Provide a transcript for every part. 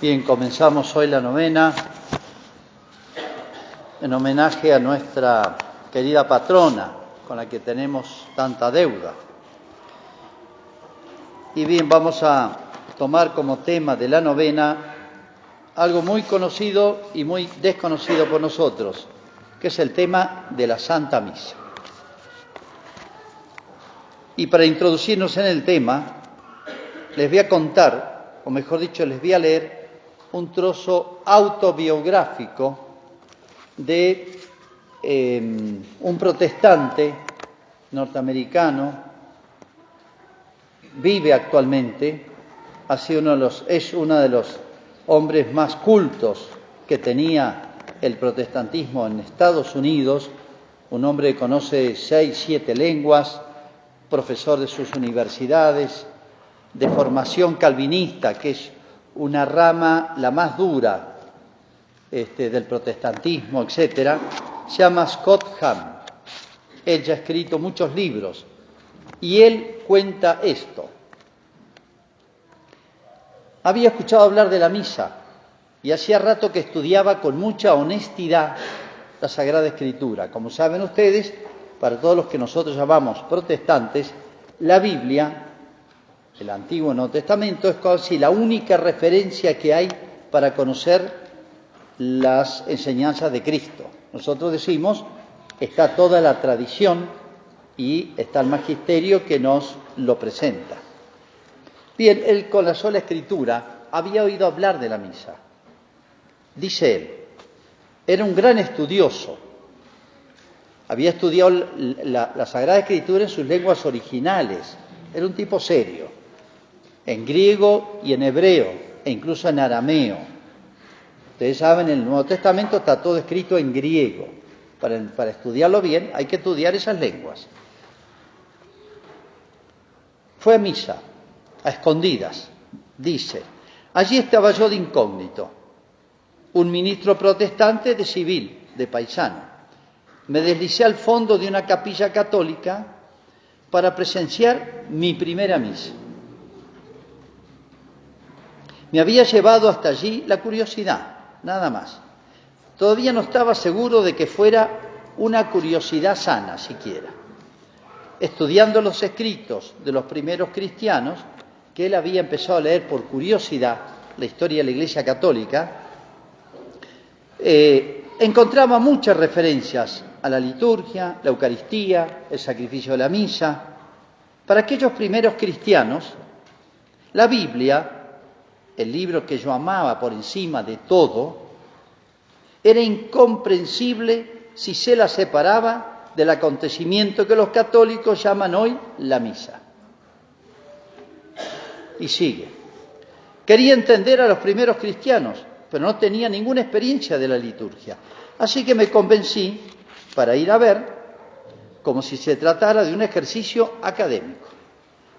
Bien, comenzamos hoy la novena en homenaje a nuestra querida patrona, con la que tenemos tanta deuda. Y bien, vamos a tomar como tema de la novena algo muy conocido y muy desconocido por nosotros, que es el tema de la Santa Misa. Y para introducirnos en el tema, les voy a contar, o mejor dicho, les voy a leer un trozo autobiográfico de un protestante norteamericano, vive actualmente, es uno de los hombres más cultos que tenía el protestantismo en Estados Unidos, un hombre que conoce 6, 7 lenguas, profesor de sus universidades, de formación calvinista, que es una rama la más dura del protestantismo, etcétera. Se llama Scott Hahn. Él ya ha escrito muchos libros y él cuenta esto. Había escuchado hablar de la misa y hacía rato que estudiaba con mucha honestidad la Sagrada Escritura. Como saben ustedes, para todos los que nosotros llamamos protestantes, la Biblia, el Antiguo y Nuevo Testamento, es casi la única referencia que hay para conocer las enseñanzas de Cristo. Nosotros decimos, está toda la tradición y está el magisterio que nos lo presenta. Bien, él con la sola escritura había oído hablar de la misa. Dice él, era un gran estudioso. Había estudiado la Sagrada Escritura en sus lenguas originales. Era un tipo serio, en griego y en hebreo, e incluso en arameo. Ustedes saben, en el Nuevo Testamento está todo escrito en griego. Para estudiarlo bien hay que estudiar esas lenguas. Fue a misa, a escondidas, dice. Allí estaba yo de incógnito, un ministro protestante de civil, de paisano. Me deslicé al fondo de una capilla católica para presenciar mi primera misa. Me había llevado hasta allí la curiosidad, nada más. Todavía no estaba seguro de que fuera una curiosidad sana siquiera. Estudiando los escritos de los primeros cristianos, que él había empezado a leer por curiosidad, la historia de la Iglesia Católica, encontraba muchas referencias a la liturgia, la Eucaristía, el sacrificio de la misa. Para aquellos primeros cristianos, la Biblia, el libro que yo amaba por encima de todo, era incomprensible si se la separaba del acontecimiento que los católicos llaman hoy la misa. Y sigue. Quería entender a los primeros cristianos, pero no tenía ninguna experiencia de la liturgia. Así que me convencí para ir a ver, como si se tratara de un ejercicio académico,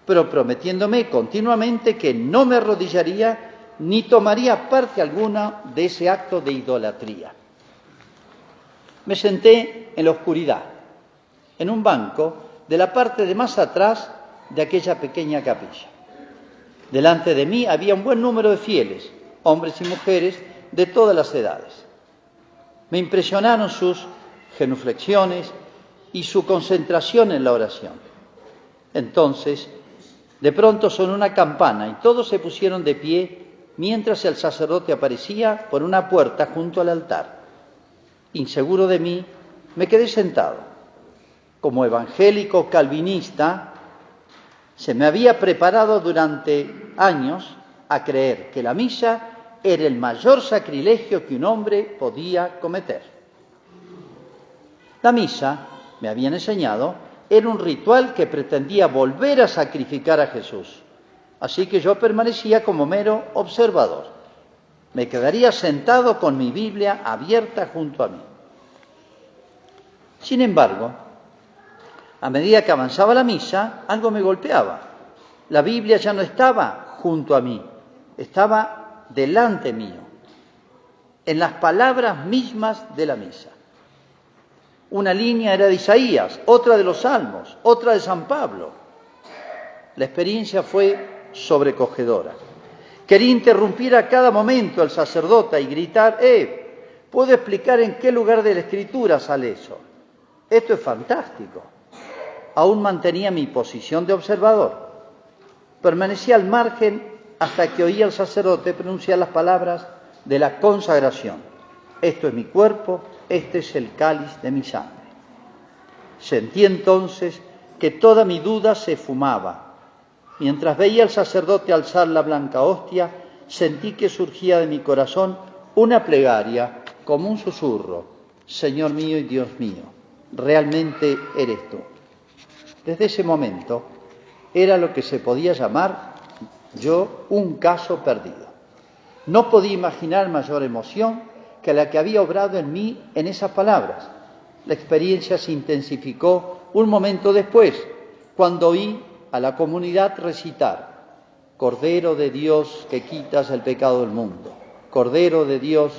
pero prometiéndome continuamente que no me arrodillaría ni tomaría parte alguna de ese acto de idolatría. Me senté en la oscuridad, en un banco de la parte de más atrás de aquella pequeña capilla. Delante de mí había un buen número de fieles, hombres y mujeres de todas las edades. Me impresionaron sus genuflexiones y su concentración en la oración. Entonces, de pronto sonó una campana y todos se pusieron de pie mientras el sacerdote aparecía por una puerta junto al altar. Inseguro de mí, me quedé sentado. Como evangélico calvinista, se me había preparado durante años a creer que la misa era el mayor sacrilegio que un hombre podía cometer. La misa, me habían enseñado, era un ritual que pretendía volver a sacrificar a Jesús. Así que yo permanecía como mero observador. Me quedaría sentado con mi Biblia abierta junto a mí. Sin embargo, a medida que avanzaba la misa, algo me golpeaba. La Biblia ya no estaba junto a mí, estaba delante mío, en las palabras mismas de la misa. Una línea era de Isaías, otra de los Salmos, otra de San Pablo. La experiencia fue sobrecogedora. Quería interrumpir a cada momento al sacerdote y gritar, ¿puedo explicar en qué lugar de la Escritura sale eso? Esto es fantástico. Aún mantenía mi posición de observador. Permanecía al margen hasta que oía al sacerdote pronunciar las palabras de la consagración. Esto es mi cuerpo, este es el cáliz de mi sangre. Sentí entonces que toda mi duda se esfumaba. Mientras veía al sacerdote alzar la blanca hostia, sentí que surgía de mi corazón una plegaria, como un susurro. Señor mío y Dios mío, realmente eres tú. Desde ese momento era lo que se podía llamar yo un caso perdido. No podía imaginar mayor emoción que la que había obrado en mí en esas palabras. La experiencia se intensificó un momento después, cuando oí a la comunidad recitar: Cordero de Dios que quitas el pecado del mundo, Cordero de Dios,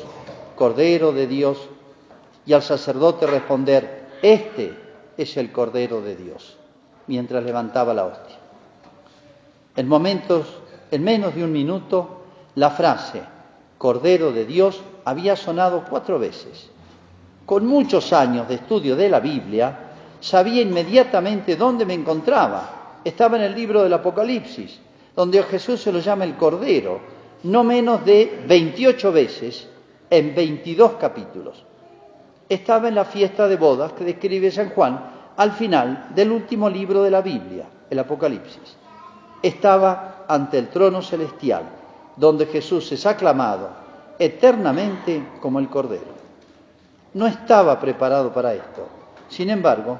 y al sacerdote responder: este es el Cordero de Dios, mientras levantaba la hostia. En menos de un minuto, la frase Cordero de Dios había sonado 4 veces. Con muchos años de estudio de la Biblia, sabía inmediatamente dónde me encontraba. Estaba en el libro del Apocalipsis, donde a Jesús se lo llama el Cordero, no menos de 28 veces en 22 capítulos. Estaba en la fiesta de bodas que describe San Juan al final del último libro de la Biblia, el Apocalipsis. Estaba ante el trono celestial, donde Jesús es aclamado eternamente como el Cordero. No estaba preparado para esto, sin embargo,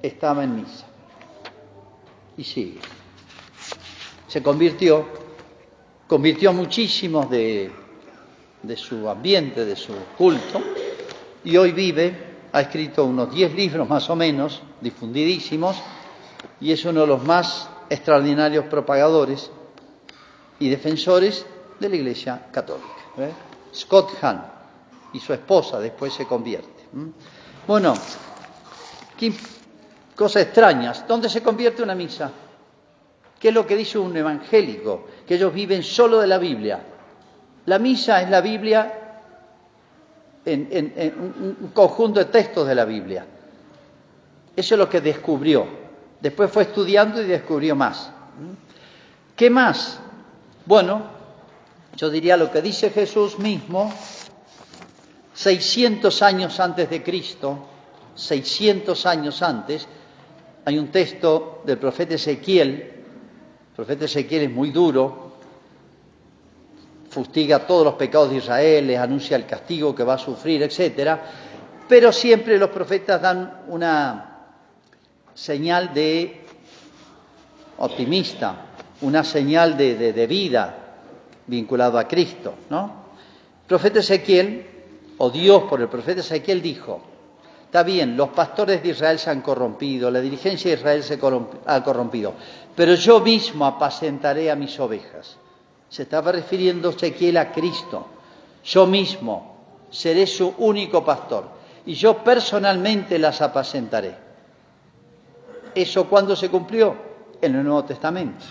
estaba en misa. Y sigue. Se convirtió a muchísimos de su ambiente, de su culto, y hoy ha escrito unos 10 libros más o menos, difundidísimos, y es uno de los más extraordinarios propagadores y defensores de la Iglesia Católica. Scott Hahn, y su esposa después se convierte. Bueno, qué cosas extrañas. ¿Dónde se convierte una misa? ¿Qué es lo que dice un evangélico? Que ellos viven solo de la Biblia. La misa es la Biblia en un conjunto de textos de la Biblia. Eso es lo que descubrió. Después fue estudiando y descubrió más. ¿Qué más? Bueno, yo diría lo que dice Jesús mismo, 600 años antes de Cristo, 600 años antes, hay un texto del profeta Ezequiel. El profeta Ezequiel es muy duro, fustiga todos los pecados de Israel, les anuncia el castigo que va a sufrir, etc. Pero siempre los profetas dan una señal de optimista, una señal de vida vinculado a Cristo, ¿no? El profeta Ezequiel, o Dios por el profeta Ezequiel, dijo: está bien, los pastores de Israel se han corrompido, la dirigencia de Israel se ha corrompido, pero yo mismo apacentaré a mis ovejas. Se estaba refiriendo Ezequiel a Cristo. Yo mismo seré su único pastor y yo personalmente las apacentaré. ¿Eso cuándo se cumplió? En el Nuevo Testamento.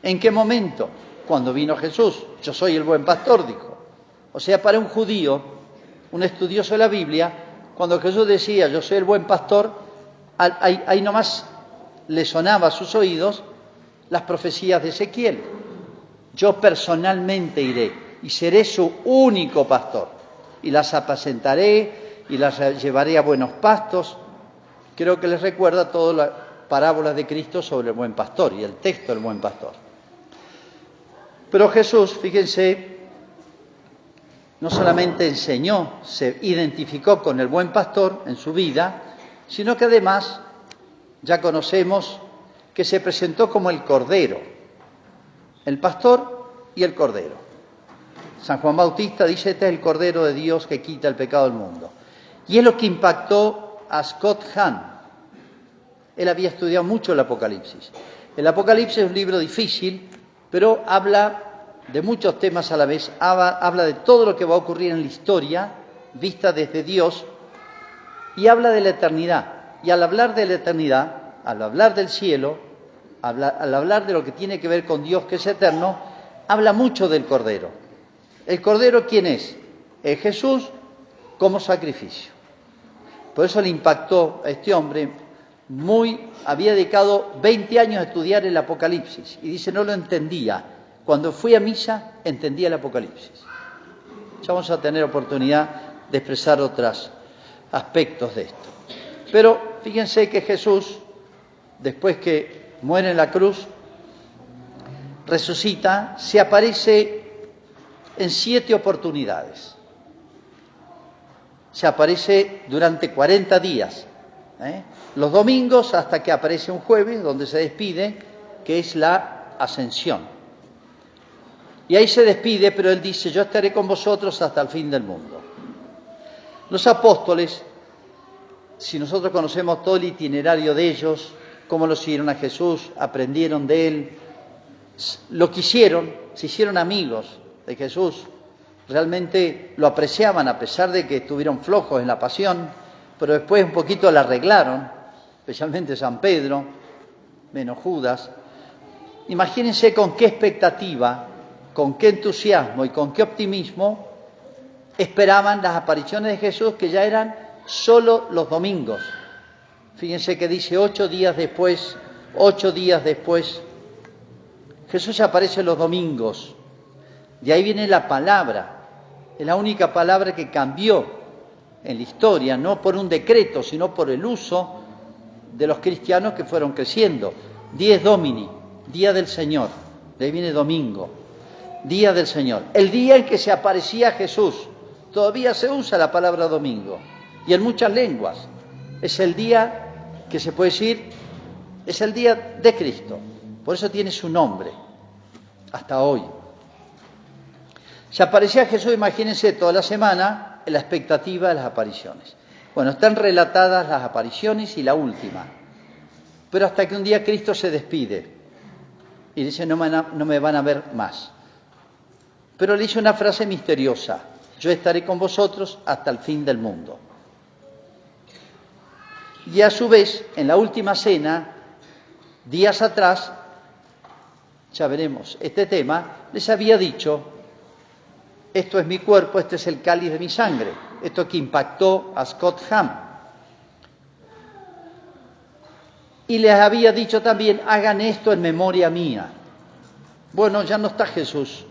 ¿En qué momento? Cuando vino Jesús. Yo soy el buen pastor, dijo. O sea, para un judío, un estudioso de la Biblia, cuando Jesús decía yo soy el buen pastor, ahí nomás le sonaba a sus oídos las profecías de Ezequiel. Yo personalmente iré y seré su único pastor y las apacentaré y las llevaré a buenos pastos. Creo que les recuerda todas las parábolas de Cristo sobre el buen pastor y el texto del buen pastor. Pero Jesús, fíjense, no solamente enseñó, se identificó con el buen pastor en su vida, sino que además ya conocemos que se presentó como el Cordero, el pastor y el Cordero. San Juan Bautista dice: este es el Cordero de Dios que quita el pecado del mundo. Y es lo que impactó a Scott Hahn. Él había estudiado mucho el Apocalipsis. El Apocalipsis es un libro difícil, pero habla de muchos temas a la vez, habla de todo lo que va a ocurrir en la historia, vista desde Dios, y habla de la eternidad. Y al hablar de la eternidad, al hablar del cielo, al hablar de lo que tiene que ver con Dios, que es eterno, habla mucho del Cordero. ¿El Cordero quién es? Es Jesús como sacrificio. Por eso le impactó a este hombre había dedicado 20 años a estudiar el Apocalipsis y dice, no lo entendía. Cuando fui a misa, entendía el Apocalipsis. Ya vamos a tener oportunidad de expresar otros aspectos de esto. Pero fíjense que Jesús, después que muere en la cruz, resucita, se aparece en 7 oportunidades. Se aparece durante 40 días. Los domingos hasta que aparece un jueves donde se despide, que es la ascensión. Y ahí se despide, pero él dice, yo estaré con vosotros hasta el fin del mundo. Los apóstoles, si nosotros conocemos todo el itinerario de ellos, cómo lo siguieron a Jesús, aprendieron de él, lo quisieron, se hicieron amigos de Jesús, realmente lo apreciaban a pesar de que estuvieron flojos en la pasión, pero después un poquito la arreglaron, especialmente San Pedro, menos Judas. Imagínense con qué expectativa, con qué entusiasmo y con qué optimismo esperaban las apariciones de Jesús, que ya eran solo los domingos. Fíjense que dice 8 días después, Jesús aparece los domingos. De ahí viene la palabra, es la única palabra que cambió en la historia, no por un decreto, sino por el uso de los cristianos que fueron creciendo. Dies Domini, día del Señor, de ahí viene domingo, día del Señor. El día en que se aparecía Jesús, todavía se usa la palabra domingo, y en muchas lenguas. Es el día que se puede decir, es el día de Cristo, por eso tiene su nombre, hasta hoy. Se aparecía Jesús, imagínense, toda la semana, en la expectativa de las apariciones. Bueno, están relatadas las apariciones y la última. Pero hasta que un día Cristo se despide y dice, no me van a ver más. Pero le dice una frase misteriosa, yo estaré con vosotros hasta el fin del mundo. Y a su vez, en la última cena, días atrás, ya veremos este tema, les había dicho, esto es mi cuerpo, este es el cáliz de mi sangre. Esto que impactó a Scott Hahn. Y les había dicho también, hagan esto en memoria mía. Bueno, ya no está Jesús.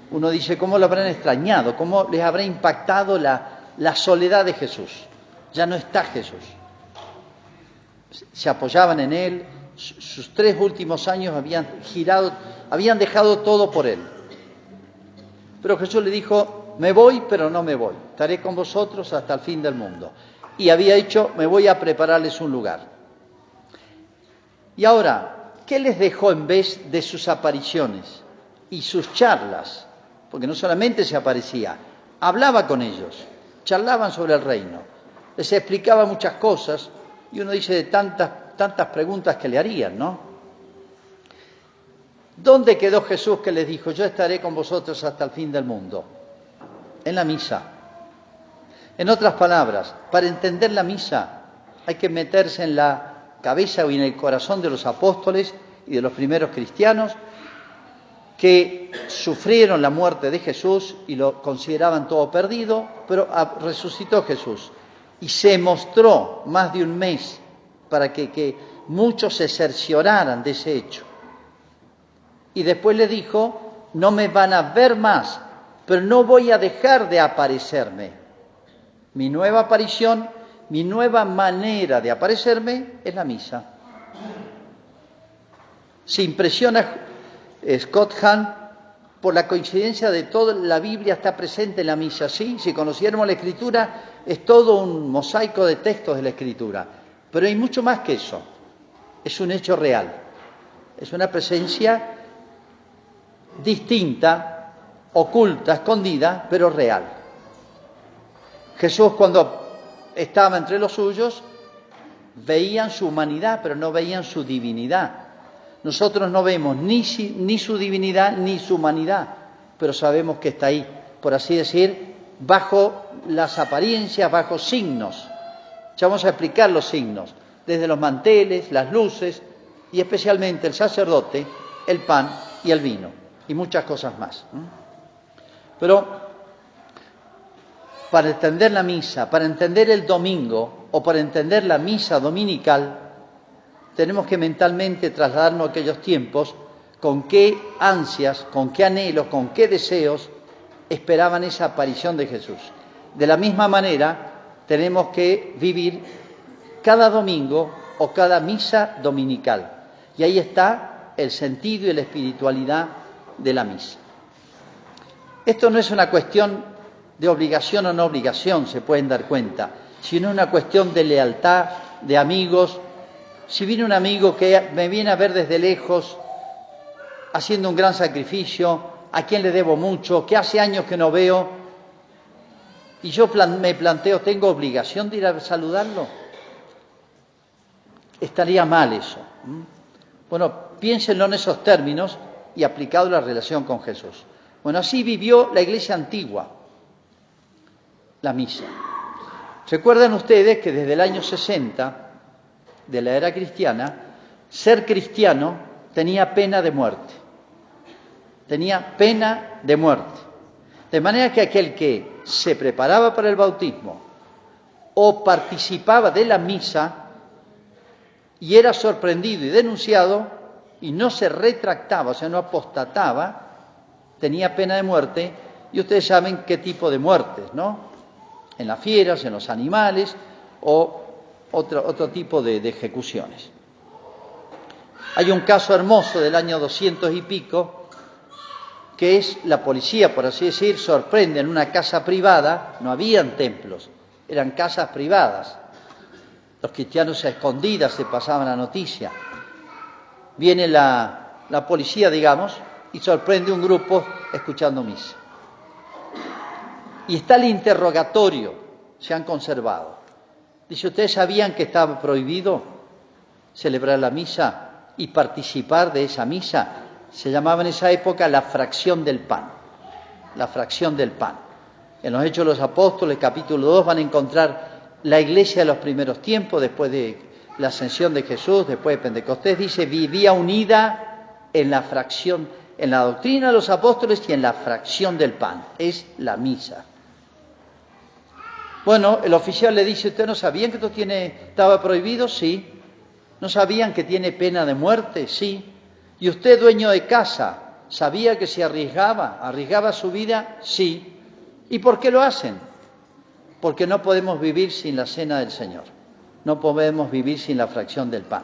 Uno dice, ¿cómo lo habrán extrañado? ¿Cómo les habrá impactado la soledad de Jesús? Ya no está Jesús. Se apoyaban en él. Sus 3 últimos años habían dejado todo por él. Pero Jesús le dijo, me voy, pero no me voy. Estaré con vosotros hasta el fin del mundo. Y había dicho, me voy a prepararles un lugar. Y ahora, ¿qué les dejó en vez de sus apariciones y sus charlas? Porque no solamente se aparecía, hablaba con ellos, charlaban sobre el reino, les explicaba muchas cosas, y uno dice de tantas preguntas que le harían, ¿no? ¿Dónde quedó Jesús que les dijo, yo estaré con vosotros hasta el fin del mundo? En la misa. En otras palabras, para entender la misa hay que meterse en la cabeza y en el corazón de los apóstoles y de los primeros cristianos que sufrieron la muerte de Jesús y lo consideraban todo perdido, pero resucitó Jesús y se mostró más de un mes para que muchos se cercioraran de ese hecho. Y después le dijo, no me van a ver más, pero no voy a dejar de aparecerme. Mi nueva aparición, mi nueva manera de aparecerme es la misa. Se impresiona Scott Hahn por la coincidencia de toda la Biblia está presente en la misa. Sí, si conociéramos la Escritura, es todo un mosaico de textos de la Escritura. Pero hay mucho más que eso. Es un hecho real. Es una presencia distinta, oculta, escondida, pero real. Jesús, cuando estaba entre los suyos, veían su humanidad, pero no veían su divinidad. Nosotros no vemos ni su divinidad ni su humanidad, pero sabemos que está ahí, por así decir, bajo las apariencias, bajo signos. Ya vamos a explicar los signos, desde los manteles, las luces y especialmente el sacerdote, el pan y el vino. y muchas cosas más. Pero para entender la misa, para entender el domingo o para entender la misa dominical, tenemos que mentalmente trasladarnos a aquellos tiempos con qué ansias, con qué anhelos, con qué deseos esperaban esa aparición de Jesús. De la misma manera, tenemos que vivir cada domingo o cada misa dominical. Y ahí está el sentido y la espiritualidad de la misa. Esto no es una cuestión de obligación o no obligación, se pueden dar cuenta, sino una cuestión de lealtad, de amigos. Si viene un amigo que me viene a ver desde lejos, haciendo un gran sacrificio, a quien le debo mucho, que hace años que no veo, y yo me planteo, ¿tengo obligación de ir a saludarlo? Estaría mal eso. Bueno, piénsenlo en esos términos y aplicado a la relación con Jesús. Bueno, así vivió la Iglesia antigua, la misa. Recuerdan ustedes que desde el año 60 de la era cristiana, ser cristiano tenía pena de muerte. Tenía pena de muerte. De manera que aquel que se preparaba para el bautismo o participaba de la misa y era sorprendido y denunciado y no se retractaba, o sea, no apostataba, tenía pena de muerte. Y ustedes saben qué tipo de muertes, ¿no? En las fieras, en los animales o otro tipo de ejecuciones. Hay un caso hermoso del año 200 y pico, que es la policía, por así decir, sorprende en una casa privada, no habían templos, eran casas privadas. Los cristianos a escondidas se pasaban la noticia. Viene la policía, digamos, y sorprende un grupo escuchando misa. Y está el interrogatorio, se han conservado. Dice, ¿ustedes sabían que estaba prohibido celebrar la misa y participar de esa misa? Se llamaba en esa época la fracción del pan. La fracción del pan. En los Hechos de los Apóstoles, capítulo 2, van a encontrar la iglesia de los primeros tiempos, después de la ascensión de Jesús, después de Pentecostés, dice, vivía unida en la fracción, en la doctrina de los apóstoles y en la fracción del pan. Es la misa. Bueno, el oficial le dice, ¿ustedes no sabían que esto estaba prohibido? Sí. ¿No sabían que tiene pena de muerte? Sí. ¿Y usted, dueño de casa, sabía que se arriesgaba su vida? Sí. ¿Y por qué lo hacen? Porque no podemos vivir sin la cena del Señor. No podemos vivir sin la fracción del pan.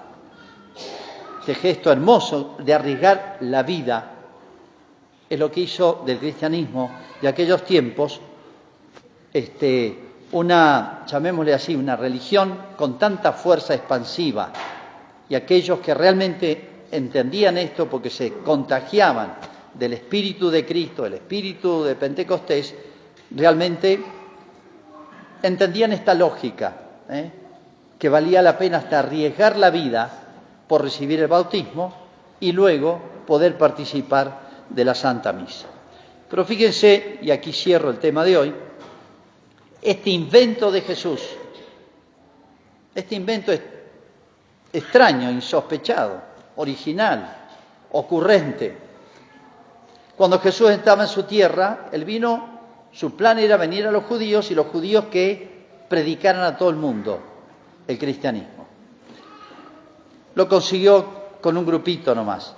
Este gesto hermoso de arriesgar la vida es lo que hizo del cristianismo de aquellos tiempos llamémosle así, una religión con tanta fuerza expansiva. Y aquellos que realmente entendían esto porque se contagiaban del Espíritu de Cristo, del Espíritu de Pentecostés, realmente entendían esta lógica, que valía la pena hasta arriesgar la vida por recibir el bautismo y luego poder participar de la Santa Misa. Pero fíjense, y aquí cierro el tema de hoy, este invento de Jesús, este invento extraño, insospechado, original, ocurrente. Cuando Jesús estaba en su tierra, su plan era venir a los judíos y los judíos que predicaran a todo el mundo el cristianismo. Lo consiguió con un grupito nomás.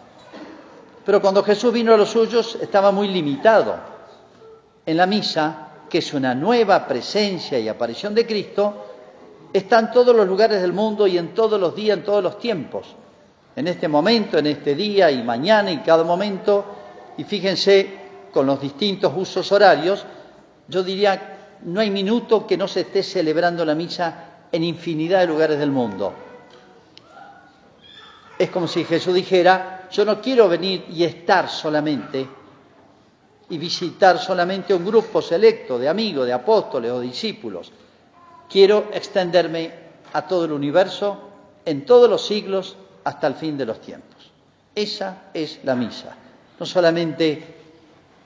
Pero cuando Jesús vino a los suyos estaba muy limitado. En la misa, que es una nueva presencia y aparición de Cristo, está en todos los lugares del mundo y en todos los días, en todos los tiempos. En este momento, en este día y mañana y cada momento. Y fíjense, con los distintos usos horarios, yo diría, no hay minuto que no se esté celebrando la misa en infinidad de lugares del mundo. Es como si Jesús dijera, yo no quiero venir y estar solamente y visitar solamente un grupo selecto de amigos, de apóstoles o discípulos. Quiero extenderme a todo el universo, en todos los siglos, hasta el fin de los tiempos. Esa es la misa. No solamente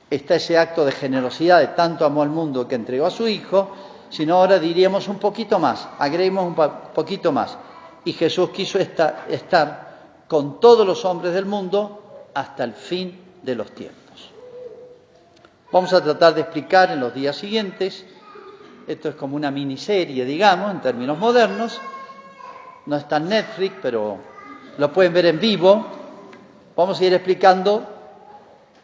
está ese acto de generosidad, de tanto amor al mundo que entregó a su Hijo, sino ahora diríamos un poquito más, agreguemos un poquito más. Y Jesús quiso estar con todos los hombres del mundo hasta el fin de los tiempos. Vamos a tratar de explicar en los días siguientes, esto es como una miniserie, digamos, en términos modernos, no está en Netflix, pero lo pueden ver en vivo. Vamos a ir explicando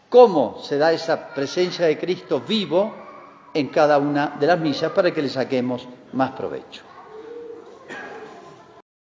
cómo se da esa presencia de Cristo vivo en cada una de las misas para que le saquemos más provecho.